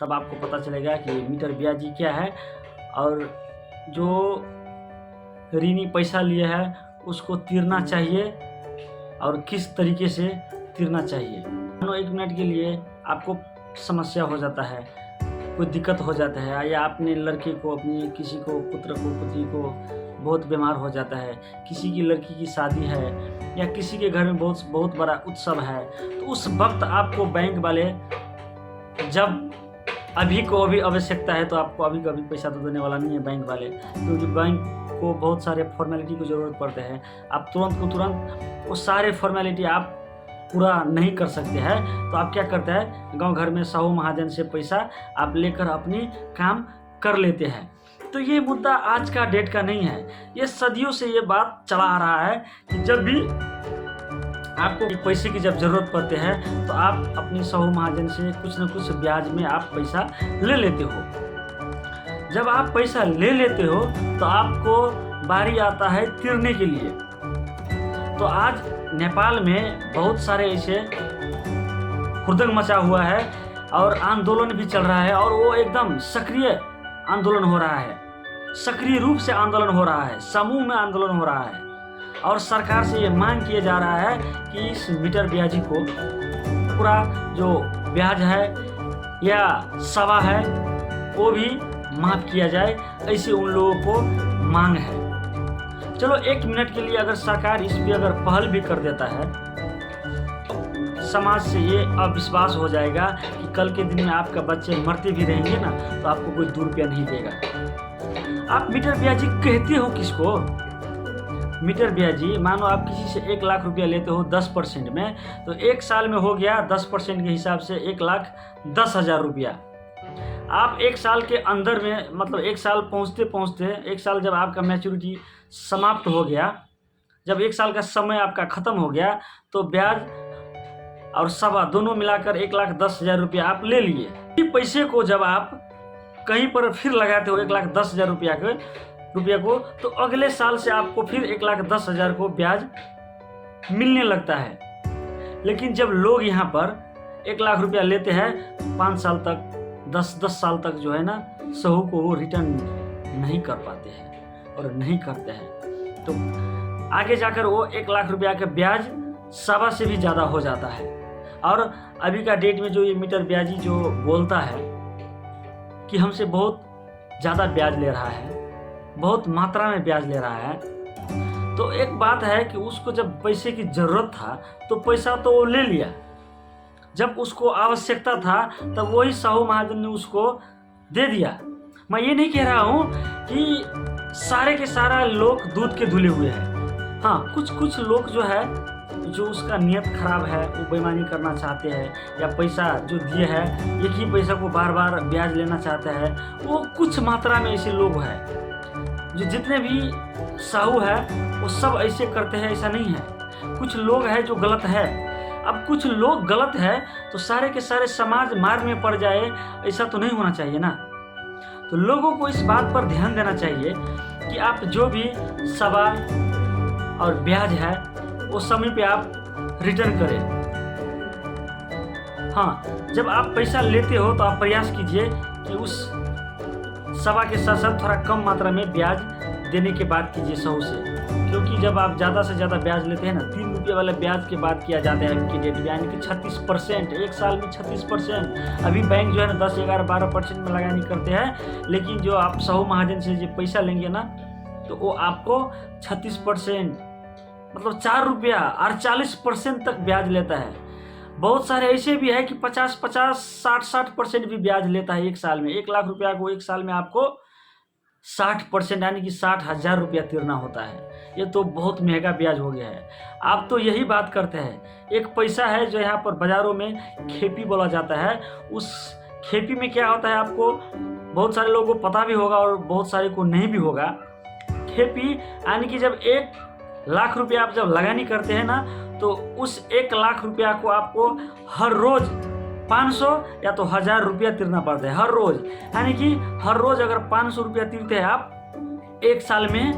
तब आपको पता चलेगा कि मीटर ब्याजी क्या है और जो ऋणी पैसा लिए है उसको तीरना चाहिए और किस तरीके से तीरना चाहिए। मानो 1 मिनट के लिए आपको समस्या हो जाता है, कोई दिक्कत हो जाता है, या अपने लड़के को, अपनी किसी को, पुत्र को, पुत्री को बहुत बीमार हो जाता है, किसी की लड़की की शादी है, या किसी के घर में बहुत बड़ा उत्सव है, तो उस वक्त आपको बैंक वाले जब अभी को अभी आवश्यकता है तो आपको अभी कभी पैसा तो देने वाला नहीं है बैंक वाले, क्योंकि बैंक को बहुत सारे फॉर्मेलिटी की ज़रूरत पड़ते हैं। आप तुरंत को तुरंत वो सारे फॉर्मेलिटी आप पूरा नहीं कर सकते हैं, तो आप क्या करते हैं, गांव घर में साहू महाजन से पैसा आप लेकर अपनी काम कर लेते हैं। तो ये मुद्दा आज का डेट का नहीं है, ये सदियों से ये बात चला आ रहा है कि जब भी आपको पैसे की जब ज़रूरत पड़ती है तो आप अपनी साहू महाजन से कुछ न कुछ ब्याज में आप पैसा ले लेते हो। जब आप पैसा ले लेते हो तो आपको बारी आता है तीरने के लिए। तो आज नेपाल में बहुत सारे ऐसे हुड़दंग मचा हुआ है और आंदोलन भी चल रहा है, और वो एकदम सक्रिय आंदोलन हो रहा है, सक्रिय रूप से आंदोलन हो रहा है, समूह में आंदोलन हो रहा है, और सरकार से ये मांग किया जा रहा है कि इस मीटर ब्याजी को पूरा जो ब्याज है या सवा है वो भी माफ़ किया जाए, ऐसी उन लोगों को मांग है। चलो 1 मिनट के लिए अगर सरकार इस पर अगर पहल भी कर देता है तो समाज से ये अविश्वास हो जाएगा कि कल के दिन में आपका बच्चे मरते भी रहेंगे ना तो आपको कोई 2 रुपया नहीं देगा। आप मीटर ब्याजी कहते हो किसको? मीटर ब्याजी, मानो आप किसी से 1 लाख रुपया लेते हो 10% में, तो 1 साल में हो गया 10% के हिसाब से 1,10,000 रुपया। आप 1 साल के अंदर में, मतलब 1 साल पहुँचते पहुँचते 1 साल जब आपका मैच्योरिटी समाप्त हो गया, जब 1 साल का समय आपका ख़त्म हो गया, तो ब्याज और सवा दोनों मिलाकर 1,10,000 रुपया आप ले लिए। इस पैसे को जब आप कहीं पर फिर लगाते हो 1,10,000 रुपया को, तो अगले साल से आपको फिर 1,10,000 को ब्याज मिलने लगता है। लेकिन जब लोग यहाँ पर 1 लाख रुपया लेते हैं 5 साल तक, 10 साल तक जो है ना, सहू को वो रिटर्न नहीं कर पाते हैं और नहीं करते हैं, तो आगे जाकर वो 1 लाख रुपया का ब्याज सवा से भी ज़्यादा हो जाता है। और अभी का डेट में जो ये मीटर ब्याजी जो बोलता है कि हमसे बहुत ज़्यादा ब्याज ले रहा है, बहुत मात्रा में ब्याज ले रहा है, तो एक बात है कि उसको जब पैसे की ज़रूरत था तो पैसा तो वो ले लिया, जब उसको आवश्यकता था तब वही साहू महाजन ने उसको दे दिया। मैं ये नहीं कह रहा हूँ कि सारे के सारा लोग दूध के धुले हुए हैं। हाँ, कुछ लोग जो है, जो उसका नियत खराब है, वो बेईमानी करना चाहते हैं, या पैसा जो दिए है एक ही पैसा को बार बार ब्याज लेना चाहते हैं, वो कुछ मात्रा में ऐसे लोग हैं। जो जितने भी साहू है वो सब ऐसे करते हैं, ऐसा नहीं है। कुछ लोग हैं जो गलत है। अब कुछ लोग गलत है तो सारे के सारे समाज मार में पड़ जाए, ऐसा तो नहीं होना चाहिए ना। तो लोगों को इस बात पर ध्यान देना चाहिए कि आप जो भी सवा और ब्याज है वो समय पे आप रिटर्न करें। हाँ, जब आप पैसा लेते हो तो आप प्रयास कीजिए कि उस सवा के साथ साथ थोड़ा कम मात्रा में ब्याज देने की बात कीजिए सहू से, क्योंकि जब आप ज़्यादा से ज़्यादा ब्याज लेते हैं ना, 3 रुपये वाले ब्याज की बात किया जाता है अभी की डेट में, यानी कि 36%, 1 साल में 36%। अभी बैंक जो है ना 10, 11, 12% में लगानी करते हैं, लेकिन जो आप साहू महाजन से जो पैसा लेंगे ना तो वो आपको 36%, मतलब 4 रुपया 48% तक ब्याज लेता है। बहुत सारे ऐसे भी है कि 50-50, 60-60% भी ब्याज लेता है 1 साल में। 1 लाख रुपया को 1 साल में आपको 60%, यानी कि 60,000 रुपया तीरना होता है। ये तो बहुत महंगा ब्याज हो गया है। आप तो यही बात करते हैं। एक पैसा है जो यहाँ पर बाज़ारों में खेपी बोला जाता है, उस खेपी में क्या होता है आपको बहुत सारे लोगों को पता भी होगा और बहुत सारे को नहीं भी होगा। खेपी यानी कि जब 1 लाख रुपया आप जब लगानी करते हैं ना, तो उस 1 लाख रुपया को आपको हर रोज़ 500 या तो 1000 रुपया तीरना पड़ता है हर रोज़। यानी कि हर रोज़ अगर 500 रुपया तीरते हैं आप, 1 साल में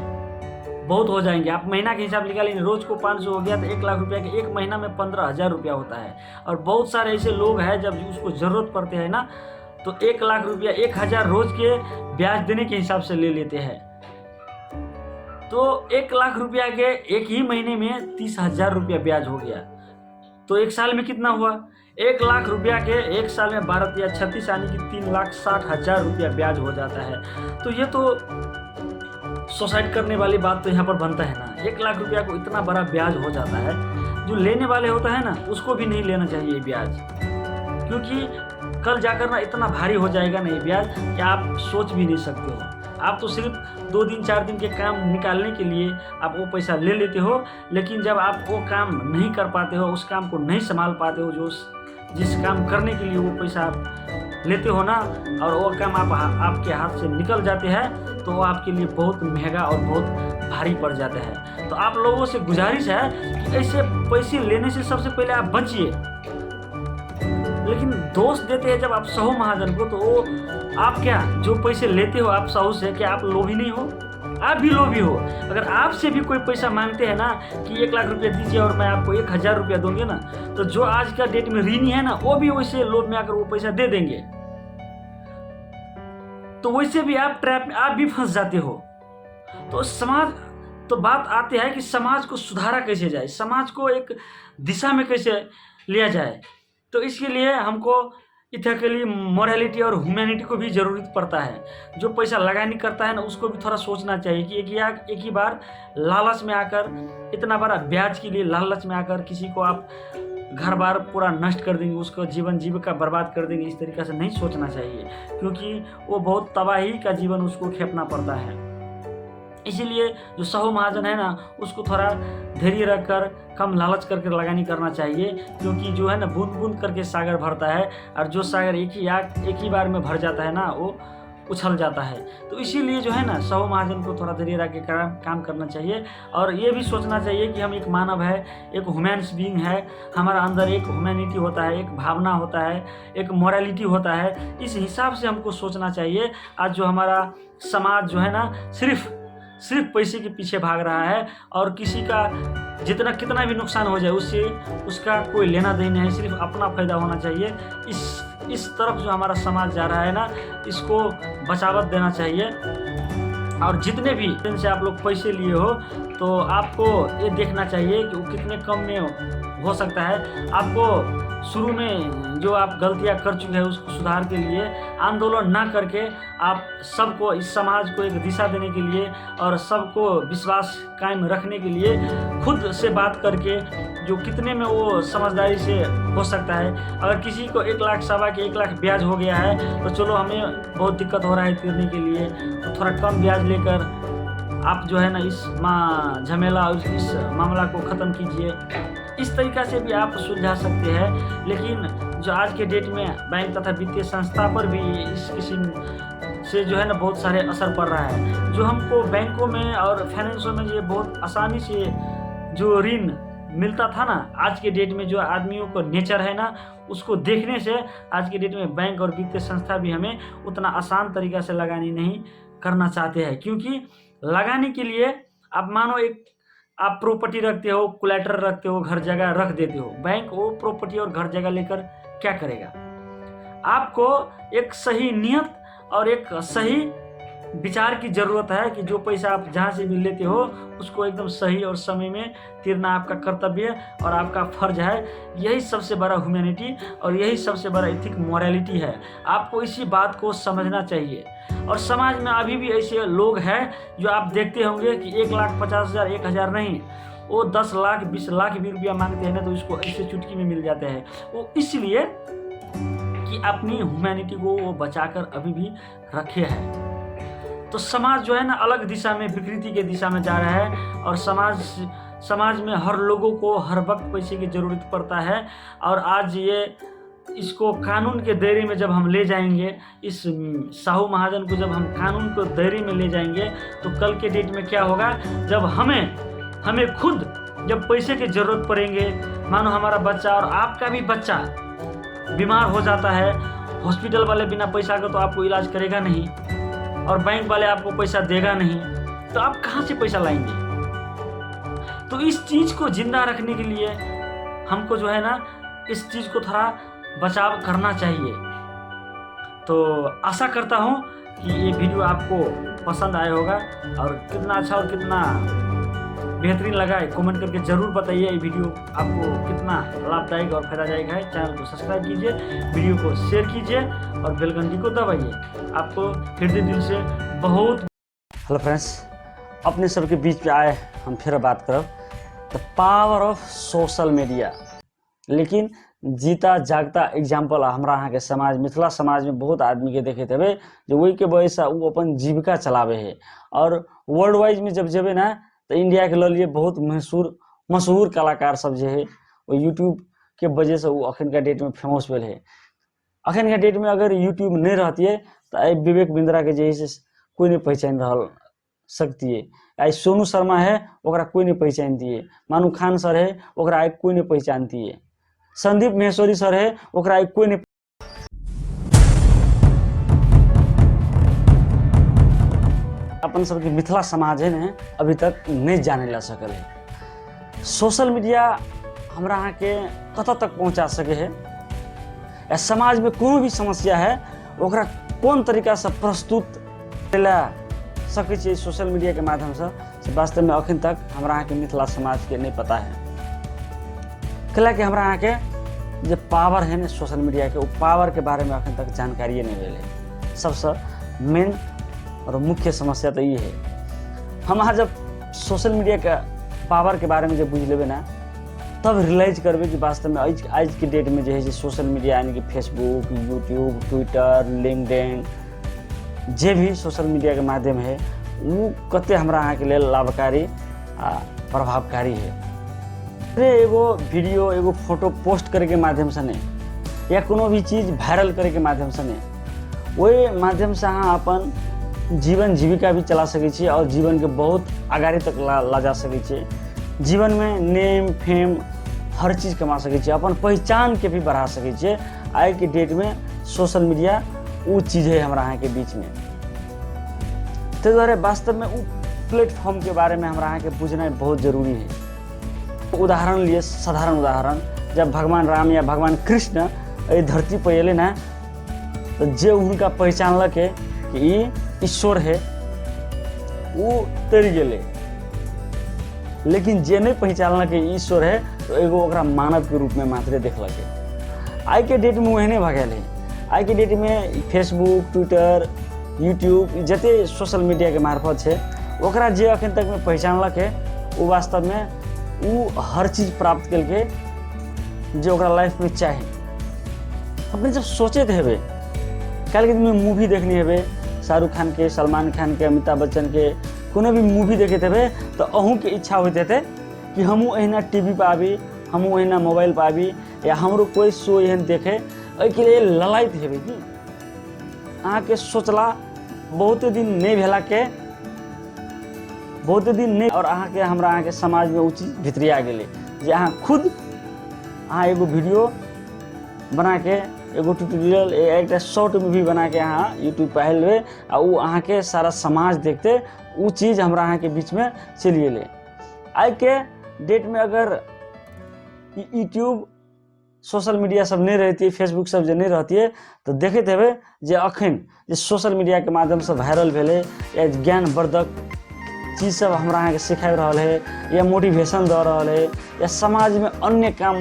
बहुत हो जाएंगे। आप महीना के हिसाब निकालेंगे, रोज़ को 500 हो गया तो 1 लाख रुपया के 1 महीना में 15,000 रुपया होता है। और बहुत सारे ऐसे लोग हैं जब उसको ज़रूरत पड़ते हैं ना, तो 1 लाख रुपया 1000 रोज के ब्याज देने के हिसाब से ले लेते हैं। तो 1 लाख रुपया के एक ही महीने में 30,000 रुपया ब्याज हो गया। तो एक साल में कितना हुआ? 1 लाख रुपया के एक साल में 12 या 36 यानी कि 3,60,000 रुपया ब्याज हो जाता है। तो ये तो सुसाइड करने वाली बात तो यहाँ पर बनता है ना। 1 लाख रुपया को इतना बड़ा ब्याज हो जाता है, जो लेने वाले होता है ना उसको भी नहीं लेना चाहिए ये ब्याज, क्योंकि कल जाकर ना इतना भारी हो जाएगा ना ये ब्याज कि आप सोच भी नहीं सकते हो। आप तो सिर्फ 2 दिन 4 दिन के काम निकालने के लिए आप वो पैसा ले लेते हो, लेकिन जब आप वो काम नहीं कर पाते हो, उस काम को नहीं संभाल पाते हो, जो जिस काम करने के लिए वो पैसा आप लेते हो ना, और वो काम आपके हाथ से निकल जाते हैं, तो वो आपके लिए बहुत महंगा और बहुत भारी पड़ जाता है। तो आप लोगों से गुजारिश है कि ऐसे पैसे लेने से सबसे पहले आप बचिए। लेकिन दोष देते हैं जब आप साहू महाजन को, तो वो आप क्या जो पैसे लेते हो आप साहू से, क्या आप लोभी नहीं हो? आप भी लोभी हो। अगर आपसे भी कोई पैसा मांगते हैं ना कि 1 लाख रुपया दीजिए और मैं आपको 1000 रुपया दूंगे ना, तो जो आज का डेट में ऋणी है ना, वो भी वैसे लोभ में आकर वो पैसा दे देंगे। तो वैसे भी आप ट्रैप में आप भी फंस जाते हो। तो समाज, तो बात आती है कि समाज को सुधारा कैसे जाए, समाज को एक दिशा में कैसे लिया जाए। तो इसके लिए हमको इथिकली मोरालिटी और ह्यूमैनिटी को भी ज़रूरत पड़ता है। जो पैसा लगानी करता है ना उसको भी थोड़ा सोचना चाहिए कि एक ही बार लालच में आकर, इतना बड़ा ब्याज के लिए लालच में आकर किसी को आप घर बार पूरा नष्ट कर देंगे, उसको जीवन जीविका बर्बाद कर देंगे, इस तरीक़े से नहीं सोचना चाहिए, क्योंकि वो बहुत तबाही का जीवन उसको खेपना पड़ता है। इसीलिए जो साहू महाजन है ना उसको थोड़ा धैर्य रखकर कम लालच करके लगानी करना चाहिए, क्योंकि जो है ना बूंद बूंद करके सागर भरता है, और जो सागर एक ही बार में भर जाता है ना वो उछल जाता है। तो इसीलिए जो है ना साहू महाजन को थोड़ा धैर्य रख के काम करना चाहिए, और ये भी सोचना चाहिए कि हम एक मानव है, एक ह्यूमैन्स बीइंग है, हमारा अंदर एक ह्यूमैनिटी होता है, एक भावना होता है, एक मोरालिटी होता है। इस हिसाब से हमको सोचना चाहिए। आज जो हमारा समाज जो है ना सिर्फ पैसे के पीछे भाग रहा है, और किसी का कितना भी नुकसान हो जाए उससे उसका कोई लेना देना है, सिर्फ अपना फायदा होना चाहिए। इस तरफ जो हमारा समाज जा रहा है ना, इसको बचावत देना चाहिए। और जितने भी से आप लोग पैसे लिए हो, तो आपको ये देखना चाहिए कि वो कितने कम में हो सकता है। आपको शुरू में जो आप गलतियां कर चुके हैं उसको सुधार के लिए आंदोलन ना करके आप सबको, इस समाज को एक दिशा देने के लिए और सबको विश्वास कायम रखने के लिए खुद से बात करके, जो कितने में वो समझदारी से हो सकता है। अगर किसी को 1 लाख, सवा के 1 लाख ब्याज हो गया है, तो चलो हमें बहुत दिक्कत हो रहा है तीरने के लिए, तो थोड़ा कम ब्याज लेकर आप जो है ना इस झमेला और इस मामला को ख़त्म कीजिए। इस तरीक़ा से भी आप सुलझा सकते हैं। लेकिन जो आज के डेट में बैंक तथा वित्तीय संस्था पर भी इस किस्म से जो है ना बहुत सारे असर पड़ रहा है। जो हमको बैंकों में और फाइनेंसों में ये बहुत आसानी से जो ऋण मिलता था ना, आज के डेट में जो आदमियों को नेचर है ना उसको देखने से आज के डेट में बैंक और वित्तीय संस्था भी हमें उतना आसान तरीक़ा से लगानी नहीं करना चाहते हैं। क्योंकि लगाने के लिए आप मानो आप प्रॉपर्टी रखते हो, कोलैटरल रखते हो, घर जगह रख देते हो, बैंक वो प्रॉपर्टी और घर जगह लेकर क्या करेगा? आपको एक सही नियत और एक सही विचार की ज़रूरत है कि जो पैसा आप जहाँ से भी लेते हो उसको एकदम सही और समय में तीरना आपका कर्तव्य और आपका फर्ज है। यही सबसे बड़ा ह्यूमैनिटी और यही सबसे बड़ा एथिक मोरालिटी है। आपको इसी बात को समझना चाहिए। और समाज में अभी भी ऐसे लोग हैं जो आप देखते होंगे कि 1,50,000 1000 नहीं, वो 10 लाख 20 लाख भी रुपया मांगते हैं ना, तो इसको ऐसे चुटकी में मिल जाते हैं। वो इसलिए कि अपनी ह्यूमैनिटी को वो बचाकर अभी भी रखे हैं। तो समाज जो है ना अलग दिशा में, विकृति के दिशा में जा रहा है, और समाज में हर लोगों को हर वक्त पैसे की ज़रूरत पड़ता है। और आज इसको कानून के दायरे में जब हम ले जाएंगे, इस साहू महाजन को जब हम कानून के दायरे में ले जाएंगे, तो कल के डेट में क्या होगा, जब हमें खुद जब पैसे की ज़रूरत पड़ेंगे, मानो हमारा बच्चा और आपका भी बच्चा बीमार हो जाता है, हॉस्पिटल वाले बिना पैसा के तो आपको इलाज करेगा नहीं, और बैंक वाले आपको पैसा देगा नहीं, तो आप कहाँ से पैसा लाएंगे? तो इस चीज़ को जिंदा रखने के लिए हमको जो है ना इस चीज़ को थोड़ा बचाव करना चाहिए। तो आशा करता हूँ कि ये वीडियो आपको पसंद आया होगा, और कितना अच्छा और कितना बेहतरीन लगा है कमेंट करके ज़रूर बताइए। ये वीडियो आपको कितना लाभदायक और फायदादायक है। चैनल को सब्सक्राइब कीजिए, वीडियो को शेयर कीजिए और बेल घंटी को दबाइए। आपको हृदय दिल से बहुत। हेलो फ्रेंड्स, अपने सबके बीच में आए हम फिर बात करब the power of social media. लेकिन जीता जागता एग्जाम्पल हमरा अहाँ के समाज, मिथिला समाज में बहुत आदमी के देखे थे जो वही के वजह से वो अपन जीविका चलावे है। और वर्ल्ड वाइज में जब जेबे ना तो इंडिया के लिए बहुत मशहूर कलाकार सब जो है वो यूट्यूब के वजह से वो अखन का डेट में फेमस भेल है। अखन का डेट में अगर यूट्यूब नहीं रहती है तो विवेक बिंद्रा के जैसे कोई नहीं पहचान रहा सकती है। आई सोनू शर्मा है ओकरा कोई नहीं पहचानती है। मानू खान सर है ओकरा कोई नहीं पहचानती है। संदीप महेश्वरी सर है ओकरा कोई नहीं। अपन सबके मिथिला समाज है ना अभी तक नहीं जाने ला सकल है। सोशल मीडिया हमरा अहाँ के कत तक पहुंचा सके है, या समाज में कोनो भी समस्या है ओकरा कौन तरीका से प्रस्तुत ला सके छे सोशल मीडिया के माध्यम से वास्तव में अखन तक हमरा अहाँ के मिथिला समाज के नहीं पता है। कला कि हमरा अहाँ के जो पावर है ना सोशल मीडिया के, वो पावर के बारे में अखन तक जानकारी नहीं मिले। सबसे मेन और मुख्य समस्या तो ये है, हम आज जब सोशल मीडिया का पावर के बारे में जब बुझ लेबे ना तब रियलाइज करबे कि वास्तव में आज के डेट में जो है सोशल मीडिया यानी कि फेसबुक, यूट्यूब, ट्विटर, लिंक्डइन जे भी सोशल मीडिया के माध्यम है वो कते हमरा अहाँ के लिए लाभकारी आ प्रभावकारी है। एगो वीडियो एगो फोटो पोस्ट करे के माध्यम से नहीं, या कोनो भी चीज़ वायरल करे के माध्यम से नहीं, वही माध्यम से अहाँ अपन जीवन जीविका भी चला सके छी और जीवन के बहुत आगाड़ी तक ला जा सके छी। जीवन में नेम फेम हर चीज़ कमा सके छी, अपन पहचान के भी बढ़ा सके छी। आज के डेट में सोशल मीडिया वो चीज़ है हमारा यहाँ के बीच में। तो द्वारा वास्तव में वो प्लेटफॉर्म के बारे में हमारा यहाँ के बुझना बहुत जरूरी है। उदाहरण लिए, साधारण उदाहरण, जब भगवान राम या भगवान कृष्ण ये धरती पर एले ना तो जे उनका पहचान लगे कि ईश्वर है वो तर गए, लेकिन जे नहीं पहचान लगे ईश्वर है तो एगो ओकरा मानव के रूप में मात्र देखल। आज के डेट में वह नहीं भगल है। आज के डेट में फेसबुक, ट्विटर, यूट्यूब जते सोशल मीडिया के मार्फत है ओकरा जे अखन तक में पहचान लगे वो वास्तव में वो हर चीज़ प्राप्त करके जो ओकरा लाइफ में चाहे। अपने जब सोचे थे कल के दिन में मूवी देखनी है शाहरुख खान के, सलमान खान के, अमिताभ बच्चन के कोनो भी मूवी देखे थे तो अहूँ के इच्छा होते थे कि हमू अहिना टीवी पर आबी, हमू अहिना मोबाइल पर आबी, या हमरो कोई शो एहन देखे। के लिए ललायत है कि अहाँ के सोचला बहुत दिन नहीं भेला के, बहुत दिन नहीं, और अहाँ के हमरा अहाँ के समाज में वो चीज़ भितरिया गेले जे अहाँ खुद अहाँ एगो वीडियो बना के एगो ट्यूटोरियल एक शॉर्ट मूवी बना के अहाँ यूट्यूब पर हेलबे आ वो अहाँ के सारा समाज देखते वो चीज़ हमरा अहाँ के बीच में चली गेले। आज के डेट में अगर यूट्यूब सोशल मीडिया सब नहीं रहती है, फेसबुक सब जो नहीं रहती है तो देखे थे जे अखन जे सोशल मीडिया के माध्यम से वायरल भेले या ज्ञानवर्धक चीज़ सब हमरा अहाँ के सिखा रहा है, या मोटिवेशन दे रहा है, या समाज में अन्य काम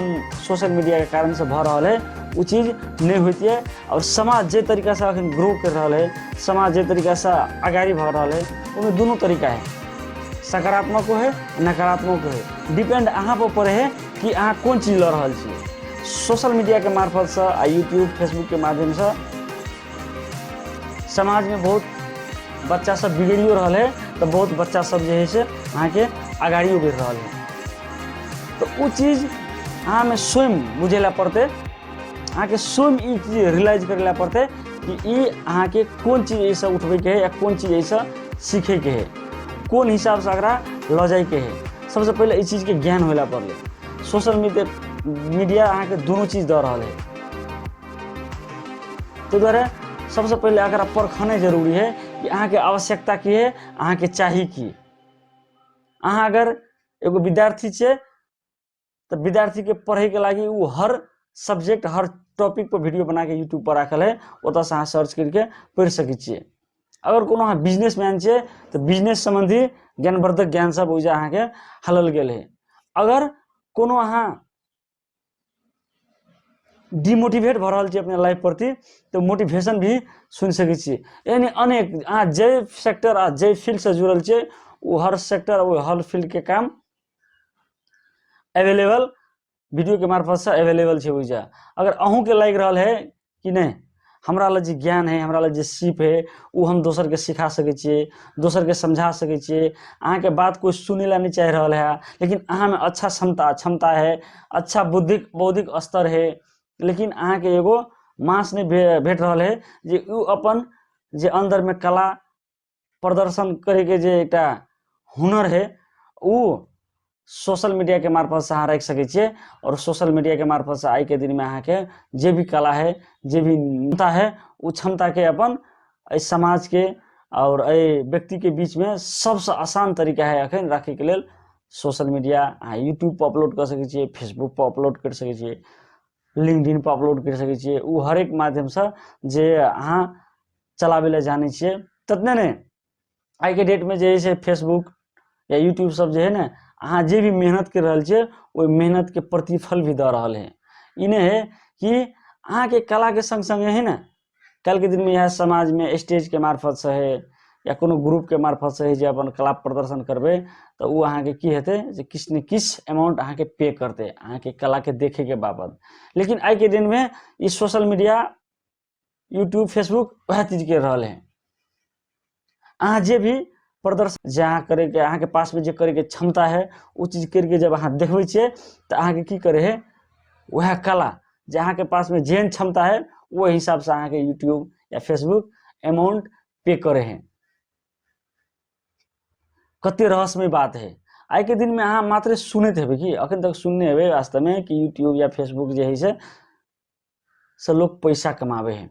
सोशल मीडिया के कारण से भ रहा है, वो चीज़ नहीं होती है। और समाज जे तरीका से अखन ग्रो कर रहा है, समाज जे तरीका से आगाड़ी भ रहा है, उसमें दोनों तरीका है, सकारात्मक है नकारात्मक है। डिपेंड अहाँ पर पड़े है कि अहाँ कौन चीज़ लड़ रहा छे। सोशल मीडिया के मार्फत से आ यूट्यूब फेसबुक के माध्यम से समाज में बहुत बच्चा सब बिगड़ियो रहा है, तो बहुत बच्चा सब जो है से अहाँ के आगाड़ियो बढ़ रहा है। तो वो चीज़ अहाँ में स्वयं बुझेला पड़ते, अहाँ के स्वयं ये चीज़ रियलाइज करेला पड़ते कि ये अहाँ के कौन चीज़ ऐसा उठबे के है या कौन चीज़ ऐसा सीखे के है, कौन हिसाब से अगरा ल जाए के है। सबसे पहले इस चीज़ के ज्ञान होला पड़े। सोशल मीडिया अहाँ के दोनों चीज़ दे रहा है, तो द्वारा सबसे पहले अगर परखने जरूरी है कि अहाँ के आवश्यकता की है, अहाँ के चाहिए की। अहाँ अगर एगो विद्यार्थी छे तो विद्यार्थी के पढ़े के लगी वो हर सब्जेक्ट हर टॉपिक पर वीडियो बना के यूट्यूब पर राखल है, ओतऽ से अहाँ सर्च करके पढ़ि सकै छियै। अगर कोनो अहाँ बिजनेसमैन छियै तऽ बिजनेस संबंधी ज्ञानवर्धक ज्ञान सब ओइजा अहाँके हलल गेल है। अगर कोनो अहाँ डिमोटिवेट भऽ रहल छियै अपने लाइफ प्रति तऽ मोटिवेशन भी सुनि सकै छियै। यानी अनेक अहाँ जे सेक्टर आ जे फील्ड से जुड़ल छियै वो हर सेक्टर वो हर फील्ड के काम अवेलेबल वीडियो के मार्फत से अवेलेबल छै ओइजा। अगर अहूँ के लागि रहल है कि नहीं हमरा लग जे ज्ञान है, हमरा लग जे सीप है, वो हम दोसर के सिखा सकै छियै, दोसर के समझा सकै छियै। अहाँ के बात कोई सुनै ला नहीं चाह रहल है, लेकिन अहाँ में अच्छा क्षमता है, अच्छा बौद्धिक स्तर है, लेकिन अहाँ के एगो मास नहीं भेट रहल है जे उ अपन जे अंदर में कला प्रदर्शन करे के जे एकटा हुनर है उ सोशल मीडिया के मार्फत से अहाँ राखि सकै छियै। और सोशल मीडिया के मार्फत से आइ के दिन में अहाँ के जे भी कला है, जे भी क्षमता है, उ क्षमता के अपन समाज के और व्यक्ति के बीच में सबसे आसान तरीका है अखन राखे के लेल सोशल मीडिया। अहाँ यूट्यूब पर अपलोड कर सकै छियै, फेसबुक पर अपलोड कर सकै छियै, लिंक्डइन पर अपलोड कर सकै छियै। उ हरेक माध्यम से जे अहाँ चलावे ला जाने छियै ततने ने आई के डेट में जे है से फेसबुक या यूट्यूब सब जे है ना अहाँ जे भी मेहनत कर रहल छियै ओइ मेहनत के प्रतिफल भी दऽ रहल है। ई नहीं है कि अहाँ के कला के संग संग है ना कल के दिन में यह समाज में स्टेज के मार्फत से है या कोनो ग्रुप के मार्फत से है जे अपन कला प्रदर्शन करबे तो वो अहाँ के की हेतै जे किस ने किस अमाउंट अहाँ के पे करते अहाँ के कला के देखे के बाबत। लेकिन आई के दिन में ई सोशल मीडिया यूट्यूब फेसबुक वह चीज कर रहल है। अहाँ जे भी प्रदर्शन जे अहाँ करे के अहाँ के पास में जे करे के क्षमता है वो चीज करके जब अहाँ देखबै छियै तो अहाँ के की करे है वह कला जे अहाँ के पास में जेहन क्षमता है वो हिसाब से अहाँ के यूट्यूब या फेसबुक अमाउंट पे करे है। कते रहस्यमय बात है। आई के दिन में अहाँ मात्र सुनते हेबै कि अखन तक सुनने हेबै वास्तव में कि यूट्यूब या फेसबुक जे है से लोग पैसा कमावे है।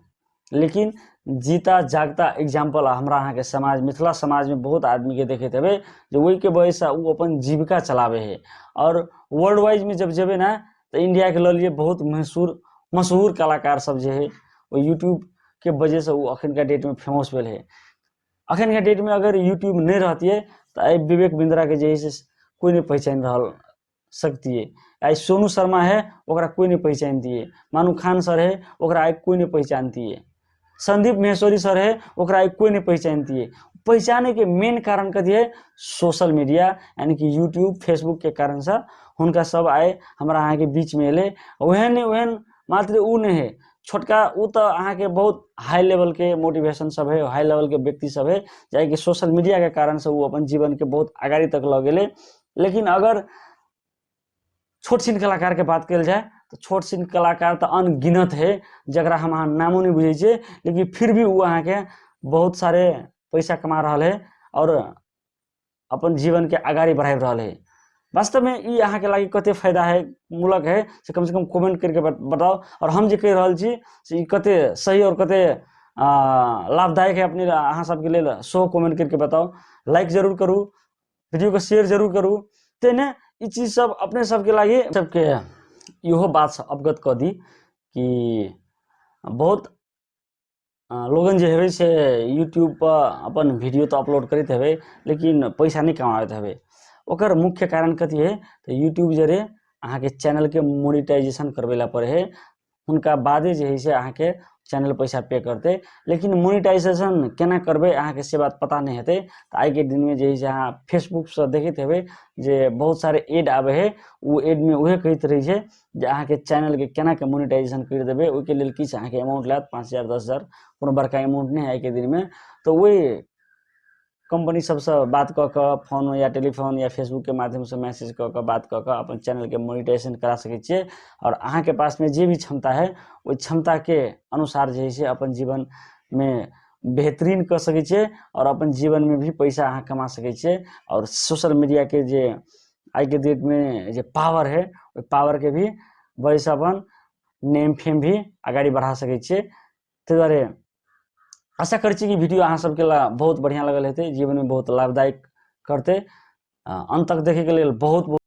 लेकिन जीता जागता एग्जाम्पल हमरा अहाँ के समाज मिथिला समाज में बहुत आदमी के देखैत हेबै जे वही के वजह से वो अपन जीविका चलावे है। और वर्ल्ड वाइज में जब जेबे ना तो इंडिया के लिए बहुत मशहूर कलाकार सब जे है वो यूट्यूब के वजह से वो अखन का डेट में फेमस भेल है। अखन के डेट में अगर यूट्यूब नहीं रहती है तो विवेक बिंद्रा के जे है कोई नहीं पहचान रहल सकती है। आई सोनू शर्मा है ओकरा कोई नहीं पहचानती है। मानू खान सर है ओकरा आई कोई नहीं पहचानती है। संदीप महेश्वरी सर है ओकरा आई कोई नहीं पहचानती है। पहचाने के मेन कारण कथी है सोशल मीडिया यानी कि यूट्यूब फेसबुक के कारण से हुनका सब आए हमरा अहाँ के बीच में एले। ओहन मात्र उ नहीं है छोटका उ तो अहाँ के बहुत हाई लेवल के मोटिवेशन सब है, हाई लेवल के व्यक्ति सब है जाकि सोशल मीडिया के कारण से वो अपन जीवन के बहुत आगाड़ी तक लऽ गेले। लेकिन अगर छोट छिन कलाकार के बात कल जाए तो छोट छिन कलाकार तो अनगिनत है जरा हम अहाँ नामो नहीं बुझे छे, लेकिन फिर भी वो अहाँ के बहुत सारे पैसा कमा रहा है और अपन जीवन के आगाड़ी बढ़ा रहा है। वास्तव में ये अहाँ के लागी कते फायदा है मूलक है से कम कमेंट करके बताओ। और हम जे कह रहल छी से कते सही और कते लाभदायक है अपने अहाँ सबके लेल सो कमेंट करके बताओ। लाइक जरूर करू, वीडियो को शेयर जरूर करू। तेने ई चीज सब अपने सबके लागी सबके इहो बात अवगत कर दी कि बहुत लोगन जे हेबै से यूट्यूब पर अपन वीडियो तो अपलोड करते हेबै लेकिन पैसा नहीं कमाते हेबै। ओकर मुख्य कारण कथी है तो यूट्यूब जरे अहाँ के चैनल के मोनेटाइजेशन करवेला पड़े है उनका बादे जे है से अहाँ के चैनल पैसा पे करते। लेकिन मोनेटाइजेशन केना करबे अहाँ के से बात पता नहीं हेतै तो आई के दिन में जे है से अहाँ फेसबुक से देखते हेबै जे बहुत सारे एड आवे है वो एड में उहे कहते रही है जे अहाँ के चैनल के केना के मोनेटाइजेशन कर देबे ओके लेल किछ अहाँ के अमाउंट लात 5000 10,000 कोनो बड़का अमाउंट नहीं है आई के दिन में। तो वही कंपनी सबसे बात क के फोन या टेलीफोन या फेसबुक के माध्यम से मैसेज क के बात क के अपन चैनल के मोनेटाइजेशन करा सकै छियै। और अहाँ के पास में जे भी क्षमता है वो क्षमता के अनुसार जे है से अपन जीवन में बेहतरीन कर सकै छियै और अपन जीवन में भी पैसा अहाँ कमा सकै छियै। और सोशल मीडिया के जे आई के डेट में जे पावर है वो पावर के भी वजह से अपन नेम फेम भी आगाड़ी बढ़ा सकै छियै। ताहि दुआरे आशा करै छी कि वीडियो अहाँ सबके बहुत बढ़िया लगल हेतै, जीवन में बहुत लाभदायक करते। अंत तक देखे के लिए बहुत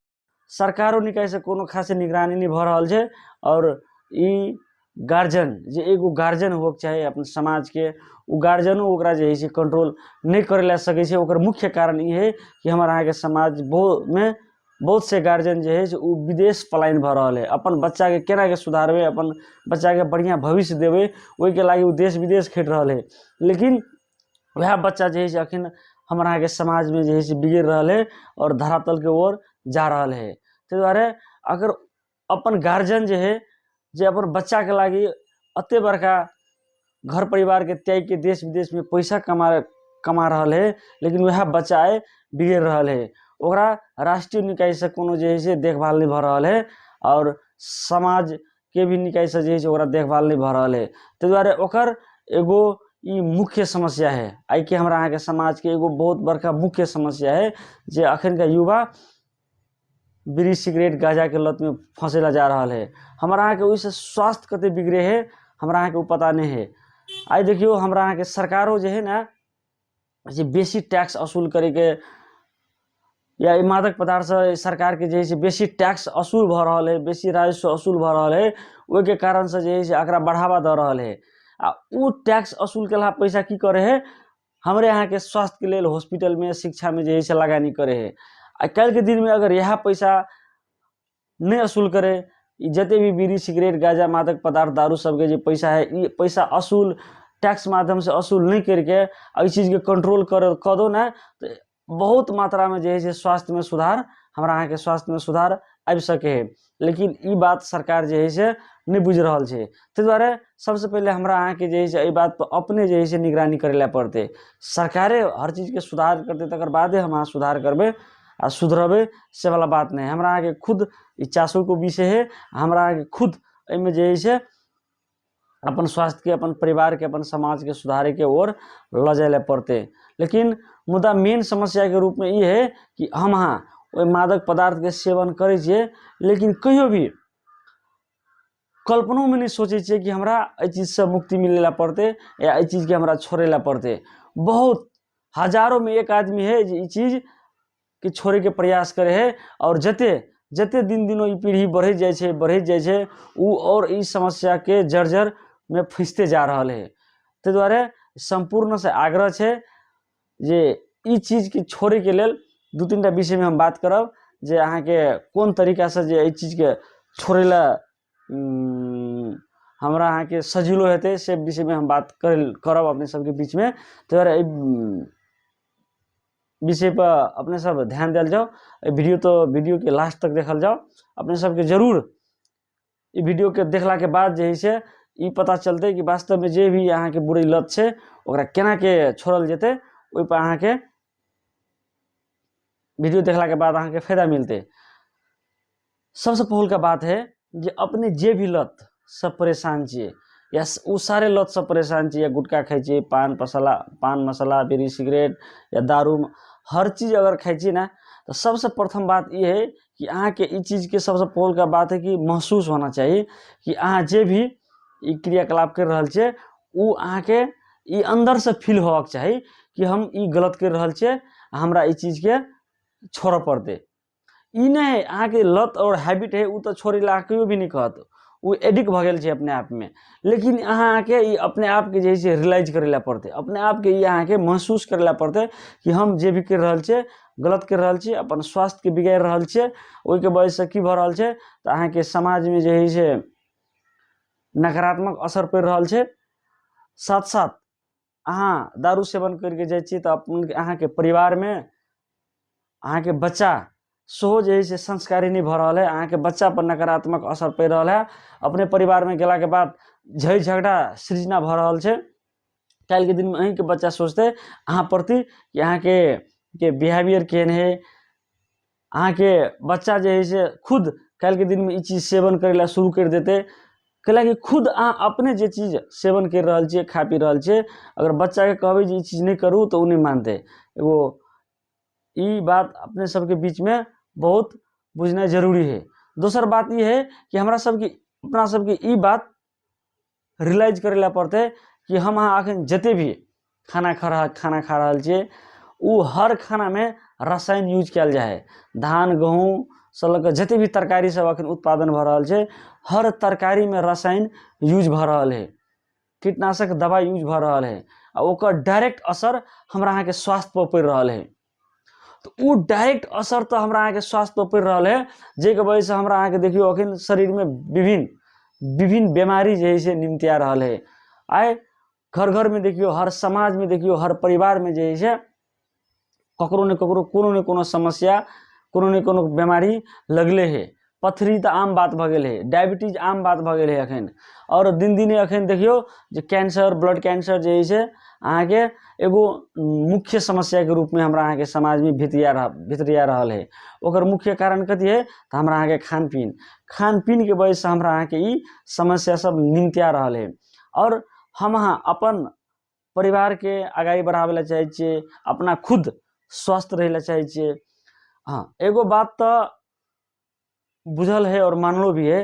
सरकारों निकाय से कोनो खासे निगरानी नहीं भ रहल छै और ई गार्जियन जे एगो गार्जियन होके चाहे अपन समाज के, उ गार्जियनो ओकरा जे है से कंट्रोल नहीं करे ला सकै छै। ओकर मुख्य कारण ई है कि हमर अहाँ के समाज में बहुत से गार्जियन जे है से उ विदेश पलायन भ रहल है। अपन बच्चा के केना के सुधारबे, अपन बच्चा के बढ़िया भविष्य देवे, ओहि के लागी उ देश विदेश खेट रहल है। लेकिन वह बच्चा जे है से अखन हमर अहाँ के समाज में जे है से बिगड़ रहल है और धरातल के ओर जा रहल है। ताहि दुआरे अगर अपन गार्जियन जे है जे अपन बच्चा के लागी अते बड़का घर परिवार के त्याग के देश विदेश में पैसा कमा रहल है, लेकिन वह बच्चा है बिगड़ रहल है, ओकरा राष्ट्रीय निकाय से कोनो जे है से देखभाल नहीं भ रहल है और समाज के भी निकाय से जे है से ओकरा देखभाल नहीं भ रहल है। ताहि दुआरे ओकर एगो ई मुख्य समस्या है। आई के हमरा अहाँ के समाज के एगो बहुत बड़का मुख्य समस्या है जे अखन का युवा बीड़ी सिगरेट गांजा के लत में फंसेला जा रहा है। हमरा अहाँ के ओइसे स्वास्थ्य कते बिगड़े है हमरा अहाँ के उ पता नहीं है। आई देखियो हमरा अहाँ के सरकारों जे है ना जे बेसी टैक्स वसूल करे के या मादक पदार्थ से सरकार के जे है से बेसी टैक्स वसूल भ रहल है, बेसी राजस्व वसूल भ रहल है, ओहि के कारण से जे है से एकरा बढ़ावा द रहल है। आ उ टैक्स वसूल के ला पैसा की करे है, हमरे यहाँ के स्वास्थ्य के लिए हॉस्पिटल में शिक्षा में जे है से लगानी करे है। आ कल के दिन में अगर यह पैसा नहीं वसूल करे, जते भी बीड़ी सिगरेट गांजा मादक पदार्थ दारू सबके जे पैसा है, ये पैसा वसूल टैक्स माध्यम से वसूल नहीं करके इस चीज के कंट्रोल कर दो ना, तो बहुत मात्रा में जे है से स्वास्थ्य में सुधार, हमरा अहाँ के स्वास्थ्य में सुधार आबि सके है। लेकिन ई बात सरकार जे है से नहीं बुझ रहल छै। ताहि दुआरे सबसे पहले हमरा अहाँ के जे है से एहि बात पर अपने जे है से निगरानी करे ला पड़ते। सरकारे हर चीज के सुधार करते तकर बादे हम अहाँ सुधार करबे आ सुधरबे, से वाला बात नहीं। हमरा अहाँ के खुद इच्छाशु को विषय है, हमरा अहाँ के खुद एहिमे जे है से अपन स्वास्थ्य के, अपन परिवार के, अपन समाज के सुधारे के ओर ल जाए ला पड़ते। लेकिन मुद्दा मेन समस्या के रूप में ये है कि हम अहाँ ओहि मादक पदार्थ के सेवन करे छिए, लेकिन कहियो भी कल्पनों में नहीं सोचे छिए कि हमरा एहि चीज से मुक्ति मिले ला पड़ते या एहि चीज के हमरा छोड़े ला पड़ते। बहुत हजारों में एक आदमी है जे ई चीज के छोड़े के प्रयास करे है, और जते दिन दिनों ई पीढ़ी बढ़े जाए छै उ और ई समस्या के जर्जर में फंसते जा रहल है। ताहि दुआरे संपूर्ण से आग्रह छै जे ई चीज के छोड़े के लेल दू तीन टा विषय में हम बात करब, जे अहाँ के कोन तरीका से जे ई चीज के छोड़े ला हमरा अहाँ के सजिलो हेतै, से विषय में हम बात करब अपने सबके बीच में। ताहि दुआरे विषय पर अपने सब ध्यान दिल जाओ। वीडियो के लास्ट तक देखल जाओ। अपने सबके जरूर ई वीडियो के देखला के बाद जे है से ई पता चलते कि वास्तव में जे भी अहाँ के बुरी लत छै ओकरा केना के छोड़ल जेते। ओहि पर अहाँ के वीडियो देखला के बाद अहाँ के फायदा मिलते। सबसे पहल का बात है जे अपने जे भी लत सब परेशान छिए या उ सारे लत से परेशान छिए, या गुटखा खाई छिए, पान मसाला बीड़ी सिगरेट या दारू, हर चीज अगर खाई छिए ना, तो सबसे प्रथम बात ये है कि अहाँ के इस चीज के सबसे पहल का बात है कि महसूस होना चाहिए कि अहाँ जे भी ई क्रियाकलाप कर रहल छे उ अहाँ के ई अंदर से फील होबाक चाहिए कि हम ई गलत कर रहल छे, हमरा ई चीज के छोड़ पड़ते। ई नहीं अहाँ के लत और हैबिट है उ तो छोड़े ला कहियो भी नहीं कहत, उ एडिक्ट भ गेल छे अपने आप में। लेकिन अहाँ के ई अपने आप के जैसे रियलाइज करे ला पड़ते, अपने आप के ई अहाँ के महसूस करे ला पड़ते कि हम जे भी कर रहल छे गलत कर रहल छे, अपन स्वास्थ्य के बिगाड़ रहल छे। ओहि के वजह से की भ रहल छे तो अहाँ के समाज में जे है से नकारात्मक असर पड़ रहल छे। साथ साथ अहाँ दारू सेवन करके जाए छी तो अपन अहाँ के परिवार में अहाँ के बच्चा सोहो जे है से संस्कारी नहीं भ रहल है, अहाँ के बच्चा पर नकारात्मक असर पड़ रहल है। अपने परिवार में गेला के बाद झगड़ा सृजना भ रहल छे। कल के दिन में अहीं के बच्चा सोचते अहाँ प्रति कि अहाँ के बिहेवियर केहन है। अहाँ के बच्चा जे है से खुद कल के दिन में ई चीज सेवन करे ला शुरू कर देते, कैला कि खुद अहाँ अपने जे चीज सेवन कर रहल छे, खा पी रहल छे, अगर बच्चा के कहबे जे ई चीज नहीं करू तो उ नहीं मानते। एगो ई बात अपने सबके बीच में बहुत बुझना जरूरी है। दोसर बात ये है कि हमरा सबके अपना सबके ई बात रियलाइज करे ला पड़ते कि हम अहाँ अखन जते भी खाना खा रहल छे उ हर खाना में रसायन यूज किया जाए है। धान गेहूँ से लग जते भी तरकारी सब अखन उत्पादन भ रहल छे हर तरकारी में रसायन यूज भ रहल है, कीटनाशक दवा यूज भ रहल है, आ ओकर डायरेक्ट असर हमरा अहाँ के स्वास्थ्य पर पड़ रहल है। तो वो डायरेक्ट असर तो हमरा अहाँ के स्वास्थ्य पर पड़ रहल है, जेके वजह से हमरा अहाँ के देखियो अखन शरीर में विभिन्न बीमारी जे है से निमतिया रहल है। आए घर घर में देखियो, हर समाज में देखियो, हर परिवार में जे है से ककरो ने ककरो कोनो ने कोनो समस्या, कोनो ने कोनो बीमारी लगले है। पथरी तो आम बात भ गेल है, डायबिटीज आम बात भ गेल है अखन। और दिन दिने अखन देखियो जे कैंसर, ब्लड कैंसर जे है से अहाँ के एगो मुख्य समस्या के रूप में हमरा अहाँ के समाज में भितरिया रहल है। ओकर मुख्य कारण कथी है तो हमरा अहाँ के खान पीन के वजह से हमरा अहाँ के ई समस्या सब निमतिया रहल है। और हम अहाँ अपन परिवार के आगाड़ी बढ़ावे ला चाहे छिए, अपना खुद स्वस्थ रहे ला चाहे छिए। हाँ, एगो बात तो बुझल है और मानलो भी है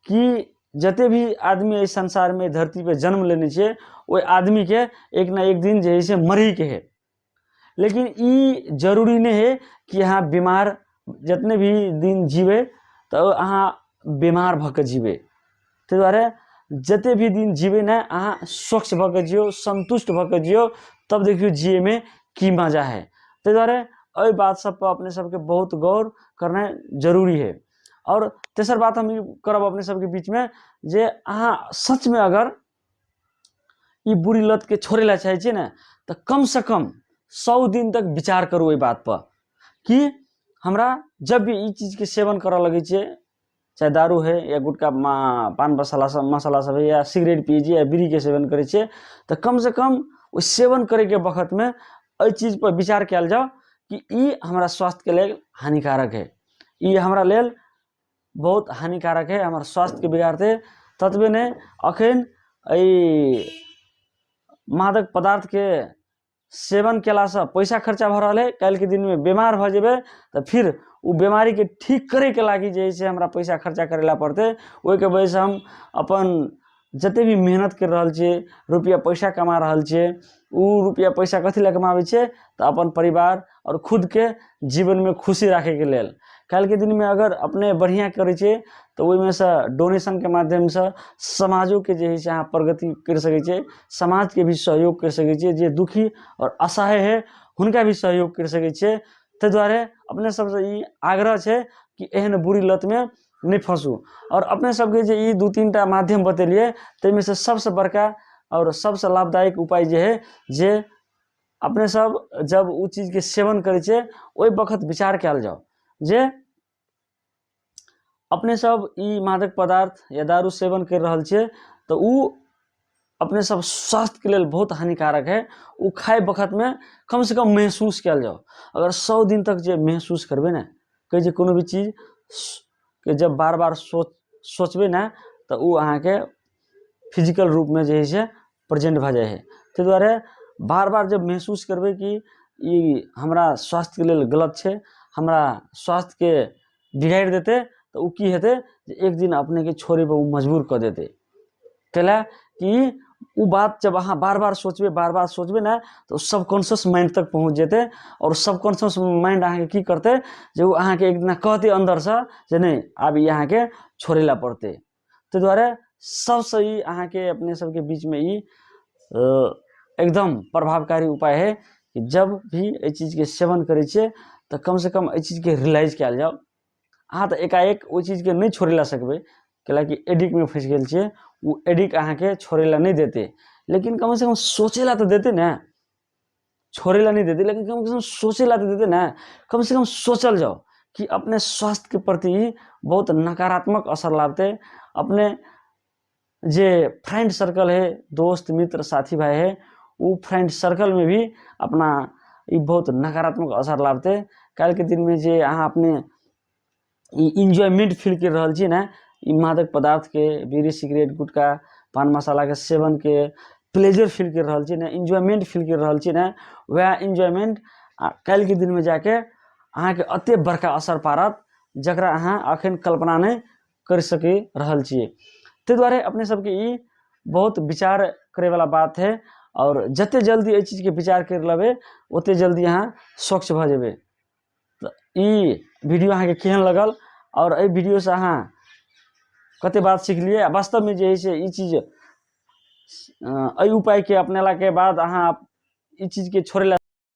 कि जते भी आदमी इस संसार में धरती पे जन्म लेने छे, वो आदमी के एक ना एक दिन जे है से मरी के है। लेकिन ई जरूरी नहीं है कि यहाँ बीमार जितने भी दिन जीवे तो अहाँ बीमार भके जीवे। ते द्वारे जते भी दिन जीवे ना अहाँ स्वच्छ भके जियो, संतुष्ट भके जियो, तब देखियो जिए में की मजा है। ते द्वारे अई बात सब पर अपने सबके बहुत गौर करना जरूरी है। और तेसर बात हम करब अपने सबके बीच में जे अहाँ सच में अगर ये बुरी लत के छोड़े ला चाहे छे ना, तो कम से कम 100 दिन तक विचार करू ये बात पर कि हमरा जब भी ये चीज के सेवन कर लगे छे, चाहे दारू है या गुटखा पान मसाला सब है या सिगरेट पिए या बीड़ी के सेवन करे छे, तो कम से कम उस सेवन करे के वक्त में अई चीज पर विचार किया जाओ कि ये हमारा स्वास्थ्य के लिए हानिकारक है, ये हमारा लेल बहुत हानिकारक है, हमारे स्वास्थ्य के बिगाड़ते तत्व ने अखन मादक पदार्थ के सेवन केला से पैसा खर्चा भ रहा है। कल के दिन में बीमार भ जेबे तो फिर वो बीमारी के ठीक करे के लागी जैसे हमरा पैसा खर्चा करेला पड़ते। वही के वजह से हम अपन जते भी मेहनत कर रहा छे, रुपया पैसा कमा रहा छे, उ रुपया पैसा कथी ला कमावे छे तो अपन परिवार और खुद के जीवन में खुशी रखे के लेल। कल के दिन में अगर अपने बढ़िया करे छे तो वही में से डोनेशन के माध्यम से समाजों के जे है अहाँ प्रगति कर सके छे, समाज के भी सहयोग कर सके छे, जे दुखी और असहाय है उनका भी सहयोग कर सके छे। ते द्वारे अपने सबसे ई आग्रह छे कि एहन बुरी लत में नहीं फंसू। और अपने सबके जे ई 2-3टा माध्यम बतेलिए ते में से सबसे बड़का और सबसे लाभदायक उपाय जे है जे अपने सब जब उ चीज के सेवन करे छे ओई वक्त विचार कयल जाओ जे अपने सब ई मादक पदार्थ या दारू सेवन कर रहल छे तो उ अपने सब स्वास्थ्य के लिए बहुत हानिकारक है। उ खाए वक्त में कम से कम महसूस कयल जाओ। अगर 100 दिन तक जे महसूस करबे ना कहीं जे कोनो भी चीज के जब बार बार सोचबे ना तो उ अहाँ के फिजिकल रूप में जे है से प्रेजेंट भ जाए है। ते द्वारे बार बार जब महसूस करबे कि ई हमरा स्वास्थ्य के लिए गलत छे, हमरा स्वास्थ्य के बिगाड़ देते तो उ की हेते एक दिन अपने के छोड़े पर उ मजबूर कर देते। कैला कि उ बात जब अहाँ बार बार सोचबे ना तो सबकॉन्शियस माइंड तक पहुँच जेते और सबकॉन्शियस माइंड अहाँ के की करते जे उ अहाँ के एक दिन कहते अंदर से जे नहीं अब यहाँ के छोड़ेला पड़ते। ते द्वारे सबसे ई अहाँ के अपने सबके बीच में ई एकदम प्रभावकारी उपाय है कि जब भी ए चीज के सेवन करे छे तो कम से कम ए चीज के रियलाइज कयल जाओ। अहाँ तो एकाएक वो चीज के नहीं छोड़ेला सकबे कैला कि एडिक्ट में फंस गेल छे, वो एडिक्ट अहाँ के छोड़ेला नहीं देते, लेकिन कम से कम सोचेला तो देते ना। छोड़ेला नहीं देते लेकिन कम से कम सोचेला तो देते ना। कम से कम सोचल जाओ कि अपने स्वास्थ्य के प्रति बहुत नकारात्मक असर लाते। अपने जे फ्रेंड सर्कल है, दोस्त मित्र साथी भाई है, वो फ्रेंड सर्कल में भी अपना ये बहुत नकारात्मक असर लाते। कल के दिन में जे अहाँ अपने इंजॉयमेंट फील कर रहा छी ना, ई मादक पदार्थ के बीड़ी सिगरेट गुटखा पान मसाला के सेवन के प्लेजर फील कर रहा छी ना, इंजॉयमेंट फील कर रहा छी ना, वह इंजॉयमेंट कल के दिन में जाके अहाँ के अते बड़का असर पारत जकरा अहाँ अखन कल्पना नहीं कर सके रहल छी। ते द्वारे अपने सबके ई बहुत विचार करे वाला बात है और जते जल्दी ये चीज के विचार कर लेबे ओते जल्दी अहाँ स्वच्छ भ जेबे। तो ई वीडियो अहाँ के केहन लगल और ए वीडियो से अहाँ कते बात सीख लिए वास्तव में जे है से ई चीज एहि उपाय के अपनेला के बाद अहाँ ई चीज के छोड़े